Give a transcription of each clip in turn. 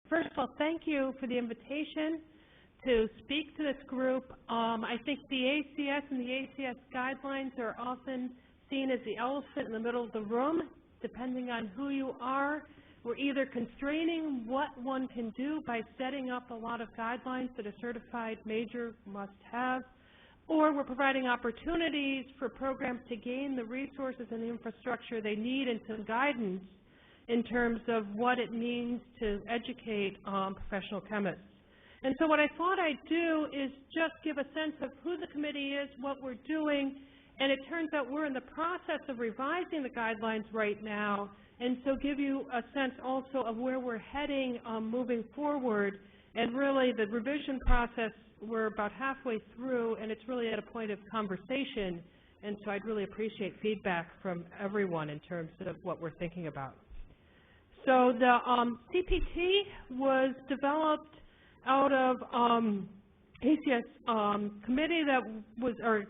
First of all, thank you for the invitation to speak to this group. I think the ACS and the ACS guidelines are often seen as the elephant in the middle of the room. Depending on who you are, we're either constraining what one can do by setting up a lot of guidelines that a certified major must have, or we're providing opportunities for programs to gain the resources and the infrastructure they need and some guidance in terms of what it means to educate professional chemists. And so what I thought I'd do is just give a sense of who the committee is, what we're doing, and it turns out we're in the process of revising the guidelines right now, and so give you a sense also of where we're heading moving forward. And really the revision process, we're about halfway through, and it's really at a point of conversation, and so I'd really appreciate feedback from everyone in terms of what we're thinking about. So the CPT was developed out of ACS committee that was, or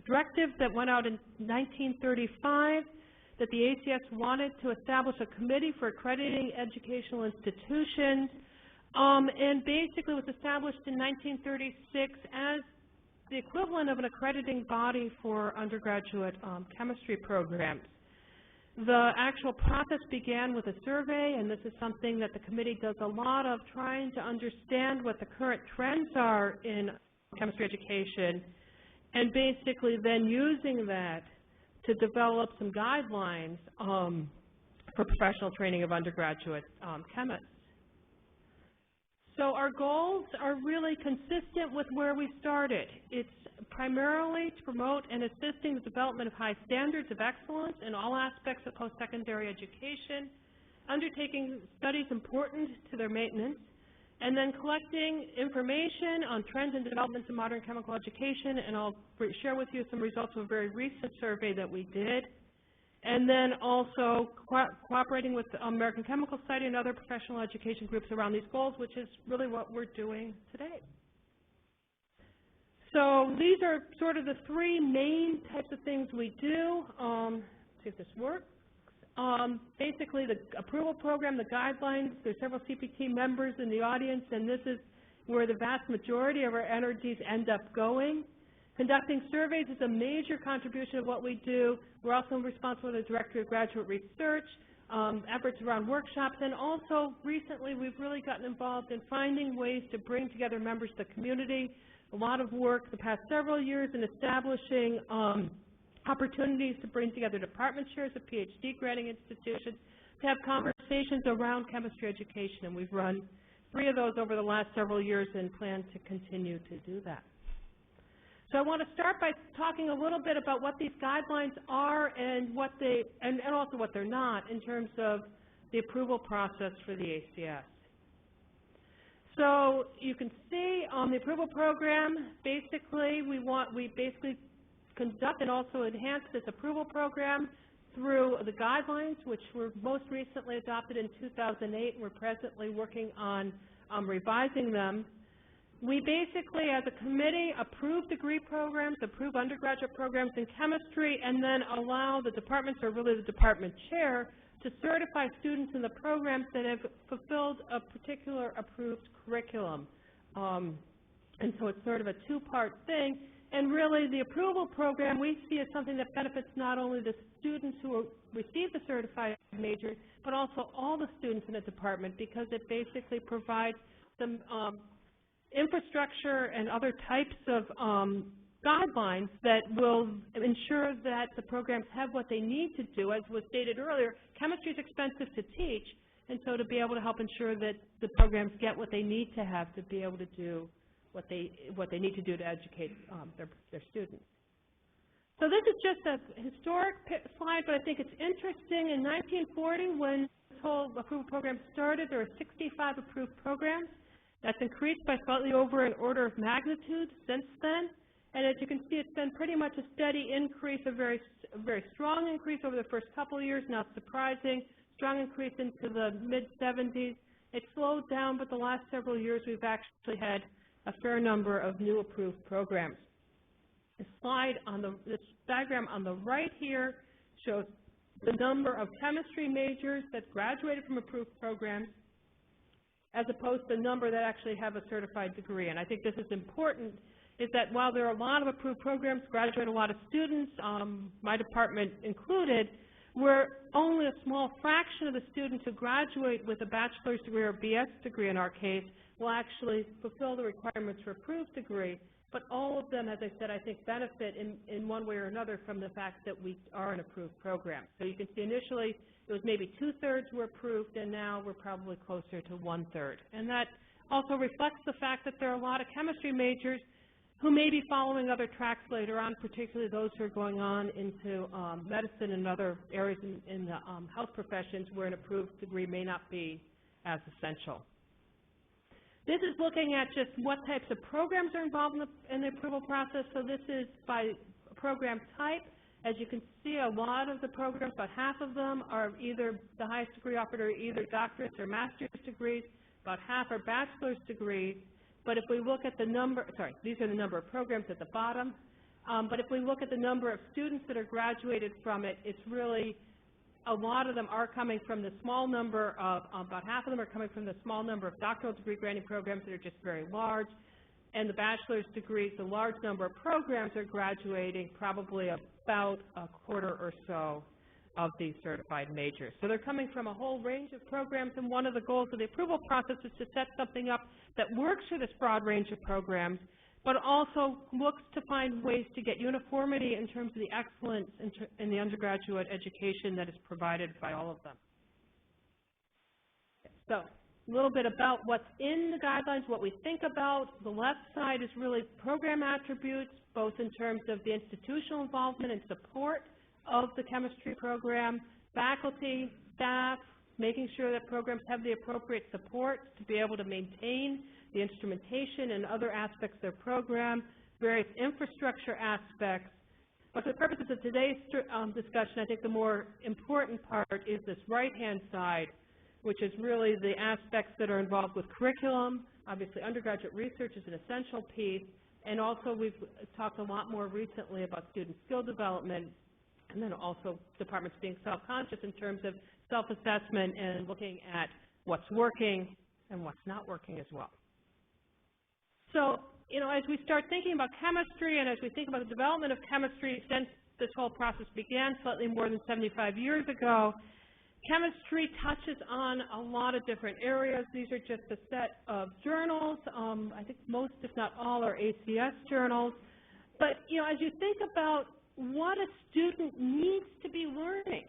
directive that went out in 1935, that the ACS wanted to establish a committee for accrediting educational institutions, and basically was established in 1936 as the equivalent of an accrediting body for undergraduate chemistry programs. The actual process began with a survey, and this is something that the committee does a lot of, trying to understand what the current trends are in chemistry education, and basically then using that to develop some guidelines for professional training of undergraduate chemists. So our goals are really consistent with where we started. It's primarily to promote and assisting the development of high standards of excellence in all aspects of post-secondary education, undertaking studies important to their maintenance, and then collecting information on trends and developments in modern chemical education, and I'll share with you some results of a very recent survey that we did. And then also cooperating with the American Chemical Society and other professional education groups around these goals, which is really what we're doing today. So these are sort of the three main types of things we do. See if this works. Basically, the approval program, the guidelines, there's several CPT members in the audience, and this is where the vast majority of our energies end up going. Conducting surveys is a major contribution of what we do. We're also responsible for the Director of Graduate Research, efforts around workshops, and also recently we've really gotten involved in finding ways to bring together members of the community. A lot of work the past several years in establishing opportunities to bring together department chairs of PhD granting institutions to have conversations around chemistry education, and we've run 3 of those over the last several years and plan to continue to do that. So I want to start by talking a little bit about what these guidelines are and what they, and also what they're not in terms of the approval process for the ACS. So you can see on the approval program, basically we basically conduct and also enhance this approval program through the guidelines, which were most recently adopted in 2008, and we're presently working on revising them. We basically, as a committee, approve degree programs, approve undergraduate programs in chemistry, and then allow the departments, or really the department chair, to certify students in the programs that have fulfilled a particular approved curriculum. And so it's sort of a two-part thing. And really, the approval program we see as something that benefits not only the students who receive the certified major, but also all the students in the department, because it basically provides some infrastructure and other types of guidelines that will ensure that the programs have what they need to do. As was stated earlier, chemistry is expensive to teach, and so to be able to help ensure that the programs get what they need to have to be able to do what they need to do to educate their students. So this is just a historic slide, but I think it's interesting. In 1940, when this whole approval program started, there were 65 approved programs. That's increased by slightly over an order of magnitude since then. And as you can see, it's been pretty much a steady increase, a very strong increase over the first couple of years, not surprising, strong increase into the mid-70s. It slowed down, but the last several years we've actually had a fair number of new approved programs. This diagram on the right here shows the number of chemistry majors that graduated from approved programs, as opposed to the number that actually have a certified degree. And I think this is important, is that while there are a lot of approved programs, graduate a lot of students, my department included, we're only a small fraction of the students who graduate with a bachelor's degree or BS degree in our case will actually fulfill the requirements for approved degree. But all of them, as I said, I think benefit in one way or another from the fact that we are an approved program. So you can see initially it was maybe 2/3 were approved, and now we're probably closer to 1/3. And that also reflects the fact that there are a lot of chemistry majors who may be following other tracks later on, particularly those who are going on into medicine and other areas in the health professions where an approved degree may not be as essential. This is looking at just what types of programs are involved in the approval process. So this is by program type. As you can see, a lot of the programs, about half of them, are either the highest degree offered are either doctorates or master's degrees. About half are bachelor's degrees. But if we look at the number, sorry, these are the number of programs at the bottom. But if we look at the number of students that are graduated from it, it's really a lot of them are coming from the small number of, about half of them are coming from the small number of doctoral degree granting programs that are just very large. And the bachelor's degrees, a large number of programs are graduating, probably about a quarter or so of these certified majors. So they're coming from a whole range of programs, and one of the goals of the approval process is to set something up that works for this broad range of programs, but also looks to find ways to get uniformity in terms of the excellence in the undergraduate education that is provided by all of them. So a little bit about what's in the guidelines, what we think about. The left side is really program attributes, both in terms of the institutional involvement and support of the chemistry program, faculty, staff, making sure that programs have the appropriate support to be able to maintain the instrumentation and other aspects of their program, various infrastructure aspects. But for the purposes of today's discussion, I think the more important part is this right-hand side, which is really the aspects that are involved with curriculum. Obviously, undergraduate research is an essential piece, and also we've talked a lot more recently about student skill development, and then also departments being self-conscious in terms of self-assessment and looking at what's working and what's not working as well. So, as we start thinking about chemistry and as we think about the development of chemistry since this whole process began slightly more than 75 years ago, chemistry touches on a lot of different areas. These are just a set of journals. I think most, if not all, are ACS journals. But, as you think about what a student needs to be learning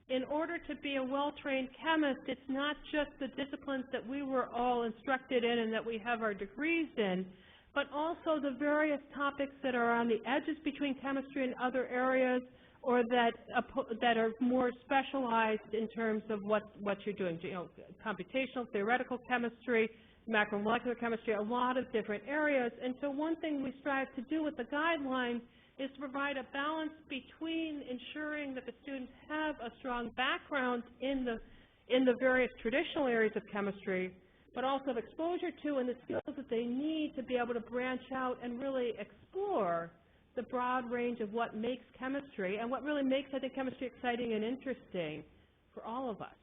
in order to be a well-trained chemist, it's not just the disciplines that we were all instructed in and that we have our degrees in, but also the various topics that are on the edges between chemistry and other areas, or that are more specialized in terms of what you're doing. Computational, theoretical chemistry, macromolecular chemistry, a lot of different areas. And so one thing we strive to do with the guidelines is to provide a balance between ensuring that the students have a strong background in the various traditional areas of chemistry, but also have exposure to and the skills that they need to be able to branch out and really explore the broad range of what makes chemistry and what really makes, I think, chemistry exciting and interesting for all of us.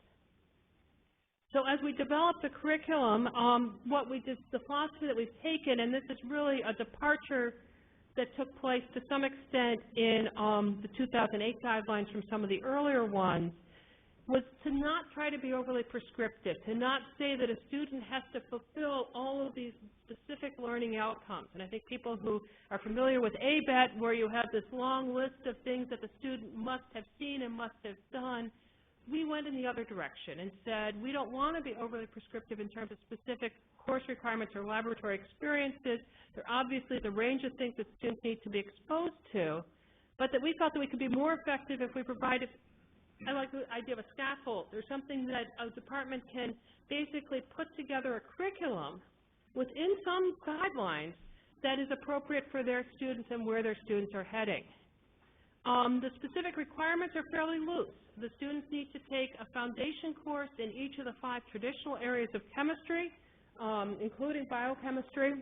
So as we develop the curriculum, the philosophy that we've taken, and this is really a departure that took place to some extent in the 2008 guidelines from some of the earlier ones, was to not try to be overly prescriptive, to not say that a student has to fulfill all of these specific learning outcomes. And I think people who are familiar with ABET, where you have this long list of things that the student must have seen and must have done, we went in the other direction and said we don't want to be overly prescriptive in terms of specific course requirements or laboratory experiences. There are obviously the range of things that students need to be exposed to, but that we thought that we could be more effective if we provided, I like the idea of a scaffold. There's something that a department can basically put together a curriculum within some guidelines that is appropriate for their students and where their students are heading. The specific requirements are fairly loose. The students need to take a foundation course in each of the 5 traditional areas of chemistry, including biochemistry.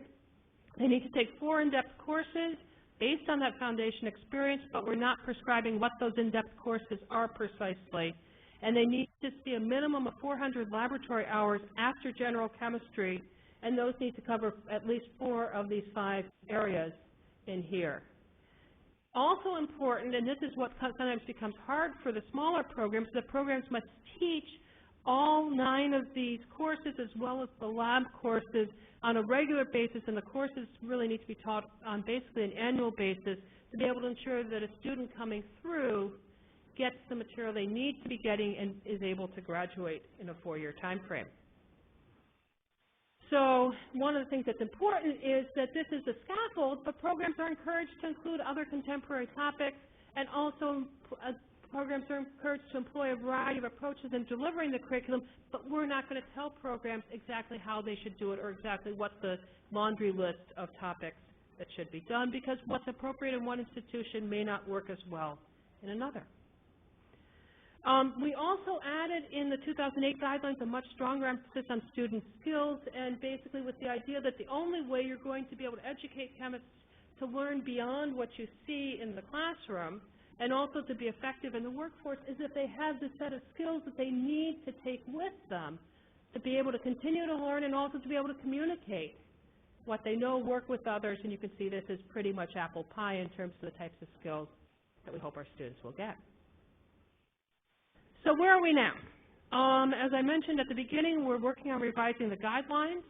They need to take 4 in-depth courses based on that foundation experience, but we're not prescribing what those in-depth courses are precisely. and they need to see a minimum of 400 laboratory hours after general chemistry, and those need to cover at least 4 of these 5 areas in here. Also important, and this is what sometimes becomes hard for the smaller programs, the programs must teach all 9 of these courses as well as the lab courses on a regular basis, and the courses really need to be taught on basically an annual basis to be able to ensure that a student coming through gets the material they need to be getting and is able to graduate in a 4-year time frame. So one of the things that's important is that this is a scaffold, but programs are encouraged to include other contemporary topics, and also programs are encouraged to employ a variety of approaches in delivering the curriculum, but we're not going to tell programs exactly how they should do it or exactly what the laundry list of topics that should be done, because what's appropriate in one institution may not work as well in another. We also added in the 2008 guidelines a much stronger emphasis on student skills, and basically with the idea that the only way you're going to be able to educate chemists to learn beyond what you see in the classroom and also to be effective in the workforce is if they have the set of skills that they need to take with them to be able to continue to learn and also to be able to communicate what they know, work with others, and you can see this is pretty much apple pie in terms of the types of skills that we hope our students will get. So where are we now? As I mentioned at the beginning, we're working on revising the guidelines.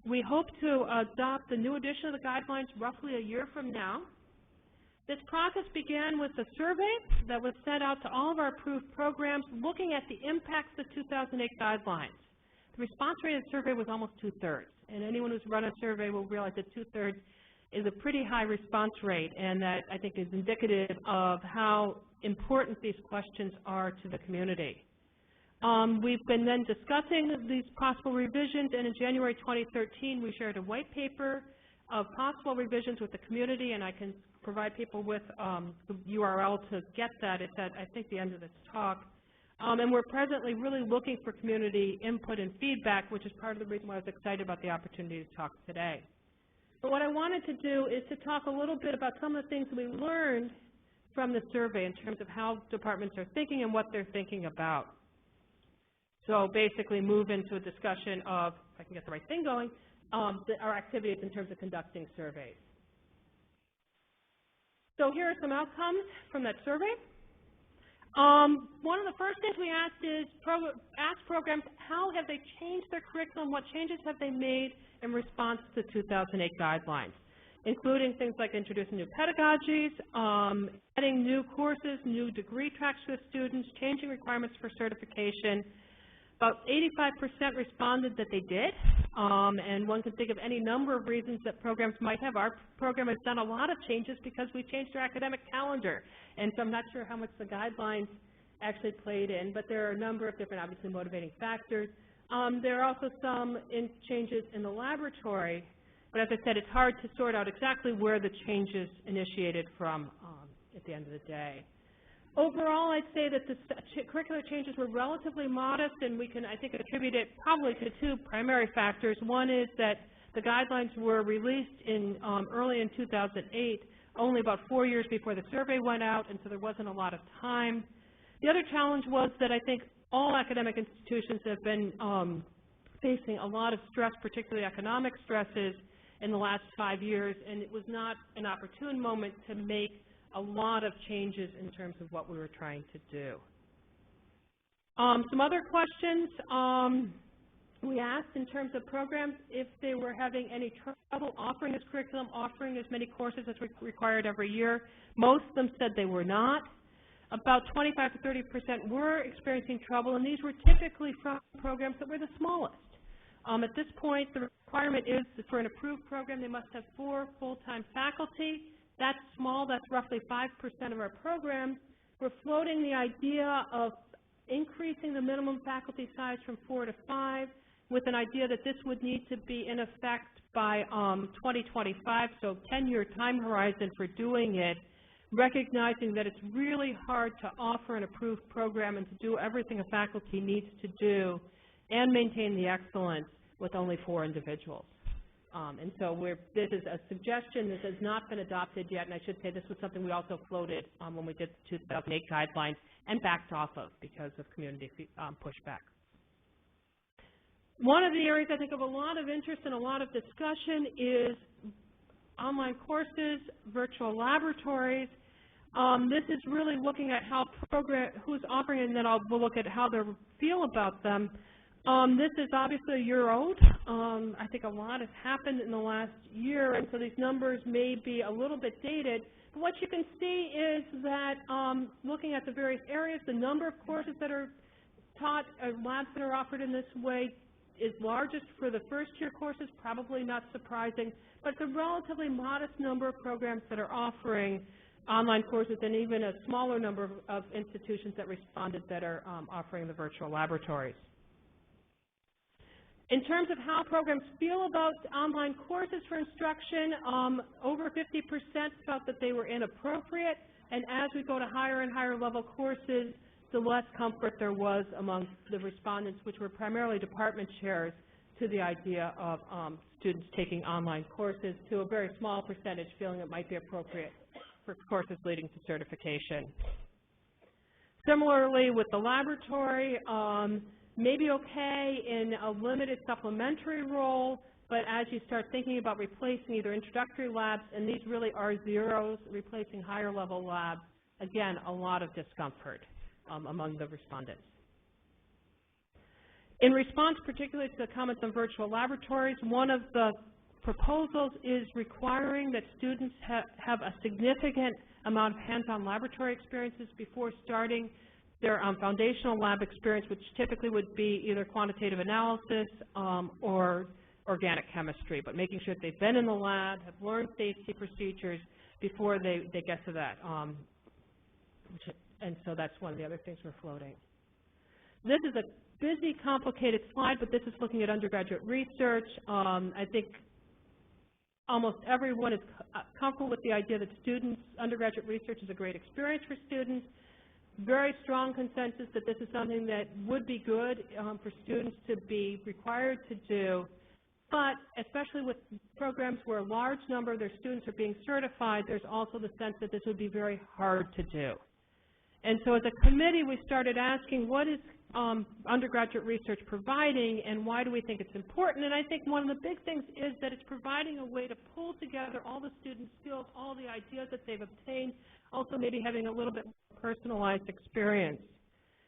We hope to adopt the new edition of the guidelines roughly a year from now. This process began with a survey that was sent out to all of our approved programs looking at the impacts of the 2008 guidelines. The response rate of the survey was almost 2/3, and anyone who's run a survey will realize that 2/3 is a pretty high response rate, and that I think is indicative of how important these questions are to the community. We've been then discussing these possible revisions, and in January 2013 we shared a white paper of possible revisions with the community, and I can provide people with the URL to get that. It's at, I think, the end of this talk. And we're presently really looking for community input and feedback, which is part of the reason why I was excited about the opportunity to talk today. But what I wanted to do is to talk a little bit about some of the things we learned from the survey in terms of how departments are thinking and what they're thinking about. So basically move into a discussion of, if I can get the right thing going, our activities in terms of conducting surveys. So here are some outcomes from that survey. One of the first things we asked is, ask programs, how have they changed their curriculum? What changes have they made in response to the 2008 guidelines, including things like introducing new pedagogies, adding new courses, new degree tracks for the students, changing requirements for certification. About 85% responded that they did, and one can think of any number of reasons that programs might have. Our program has done a lot of changes because we changed our academic calendar, and so I'm not sure how much the guidelines actually played in, but there are a number of different, obviously, motivating factors. There are also some changes in the laboratory, but as I said, it's hard to sort out exactly where the changes initiated from at the end of the day. Overall, I'd say that the curricular changes were relatively modest, and we can, I think, attribute it probably to 2 primary factors. One is that the guidelines were released in early in 2008, only about 4 years before the survey went out, and so there wasn't a lot of time. The other challenge was that I think all academic institutions have been facing a lot of stress, particularly economic stresses, in the last 5 years, and it was not an opportune moment to make a lot of changes in terms of what we were trying to do. Some other questions we asked in terms of programs if they were having any trouble offering this curriculum, offering as many courses as required every year. Most of them said they were not. About 25 to 30% were experiencing trouble, and these were typically from programs that were the smallest. At this point, the requirement is that for an approved program, they must have 4 full-time faculty. That's small. That's roughly 5% of our program. We're floating the idea of increasing the minimum faculty size from 4 to 5 with an idea that this would need to be in effect by 2025, so 10-year time horizon for doing it, recognizing that it's really hard to offer an approved program and to do everything a faculty needs to do and maintain the excellence with only 4 individuals. And so this is a suggestion. This has not been adopted yet, and I should say this was something we also floated when we did the 2008 guidelines and backed off of because of community pushback. One of the areas I think of a lot of interest and a lot of discussion is online courses, virtual laboratories. This is really looking at how who's offering it, and then we'll look at how they feel about them. This is obviously a year old. I think a lot has happened in the last year, and so these numbers may be a little bit dated. But what you can see is that looking at the various areas, the number of courses that are taught, labs that are offered in this way is largest for the first-year courses, probably not surprising, but it's a relatively modest number of programs that are offering online courses and even a smaller number of institutions that responded that are offering the virtual laboratories. In terms of how programs feel about online courses for instruction, over 50% felt that they were inappropriate, and as we go to higher and higher level courses, the less comfort there was among the respondents, which were primarily department chairs, to the idea of students taking online courses, to a very small percentage feeling it might be appropriate for courses leading to certification. Similarly, with the laboratory, maybe okay in a limited supplementary role, but as you start thinking about replacing either introductory labs, and these really are zeros, replacing higher level labs, again, a lot of discomfort among the respondents. In response particularly to the comments on virtual laboratories, one of the proposals is requiring that students have a significant amount of hands-on laboratory experiences before starting their foundational lab experience, which typically would be either quantitative analysis or organic chemistry, but making sure that they've been in the lab, have learned safety procedures before they get to that. And so that's one of the other things we're floating. This is a busy, complicated slide, but this is looking at undergraduate research. I think almost everyone is comfortable with the idea that undergraduate research is a great experience for students. Very strong consensus that this is something that would be good for students to be required to do, but especially with programs where a large number of their students are being certified, there's also the sense that this would be very hard to do. And so as a committee, we started asking, what is undergraduate research providing, and why do we think it's important? And I think one of the big things is that it's providing a way to pull together all the student skills, all the ideas that they've obtained, also maybe having a little bit more personalized experience.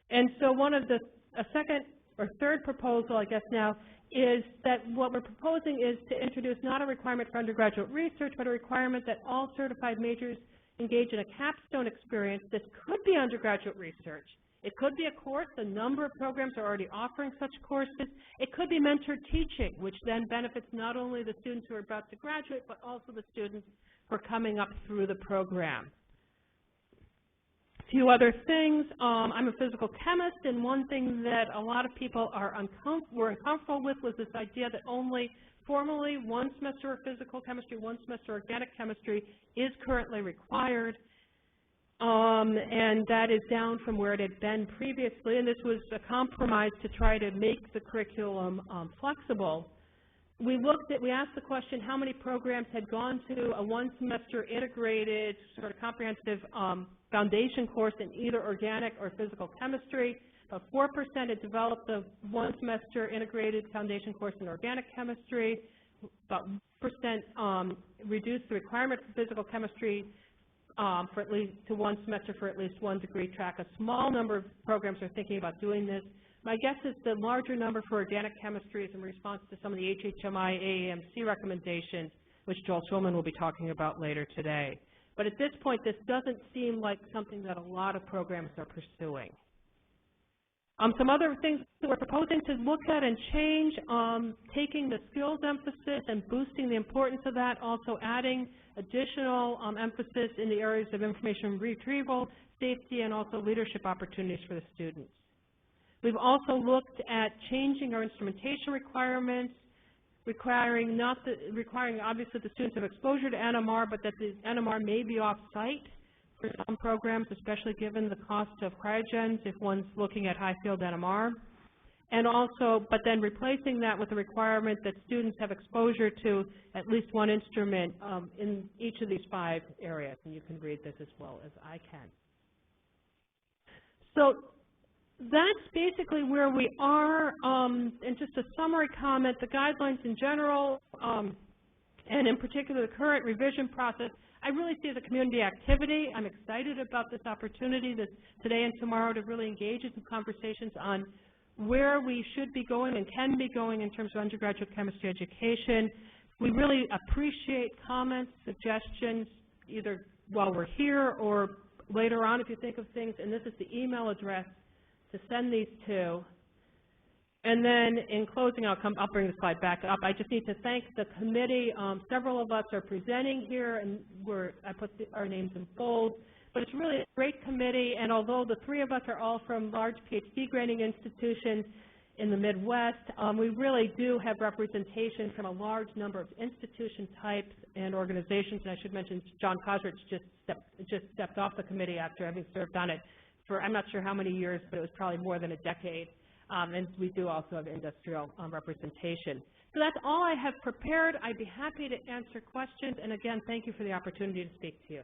And so one of a second or third proposal, I guess now, is that what we're proposing is to introduce not a requirement for undergraduate research, but a requirement that all certified majors engage in a capstone experience. This could be undergraduate research. It could be a course. A number of programs are already offering such courses. It could be mentored teaching, which then benefits not only the students who are about to graduate, but also the students who are coming up through the program. A few other things. I'm a physical chemist, and one thing that a lot of people were uncomfortable with was this idea that only formally 1 semester of physical chemistry, 1 semester of organic chemistry is currently required, and that is down from where it had been previously, and this was a compromise to try to make the curriculum flexible. We asked the question how many programs had gone to a 1-semester integrated sort of comprehensive foundation course in either organic or physical chemistry. About 4% had developed a 1-semester integrated foundation course in organic chemistry. About 1% reduced the requirement for physical chemistry for at least to 1 semester for at least 1 degree track. A small number of programs are thinking about doing this. My guess is the larger number for organic chemistry is in response to some of the HHMI AAMC recommendations, which Joel Schulman will be talking about later today. But at this point, this doesn't seem like something that a lot of programs are pursuing. Some other things that we're proposing to look at and change, taking the skills emphasis and boosting the importance of that, also adding additional emphasis in the areas of information retrieval, safety, and also leadership opportunities for the students. We've also looked at changing our instrumentation requirements, requiring obviously the students have exposure to NMR, but that the NMR may be off-site for some programs, especially given the cost of cryogens if one's looking at high-field NMR. and also, but then replacing that with the requirement that students have exposure to at least one instrument in each of these 5 areas, and you can read this as well as I can. So that's basically where we are, and just a summary comment, the guidelines in general, and in particular the current revision process, I really see as a community activity. I'm excited about this opportunity today and tomorrow to really engage in some conversations on where we should be going and can be going in terms of undergraduate chemistry education. We really appreciate comments, suggestions, either while we're here or later on if you think of things, and this is the email address to send these to. And then in closing, I'll bring the slide back up. I just need to thank the committee. Several of us are presenting here, and I put our names in bold. But it's really a great committee, and although the 3 of us are all from large PhD granting institutions in the Midwest, we really do have representation from a large number of institution types and organizations. And I should mention John Kosrich just stepped off the committee after having served on it for I'm not sure how many years, but it was probably more than a decade. And we do also have industrial representation. So that's all I have prepared. I'd be happy to answer questions. And again, thank you for the opportunity to speak to you.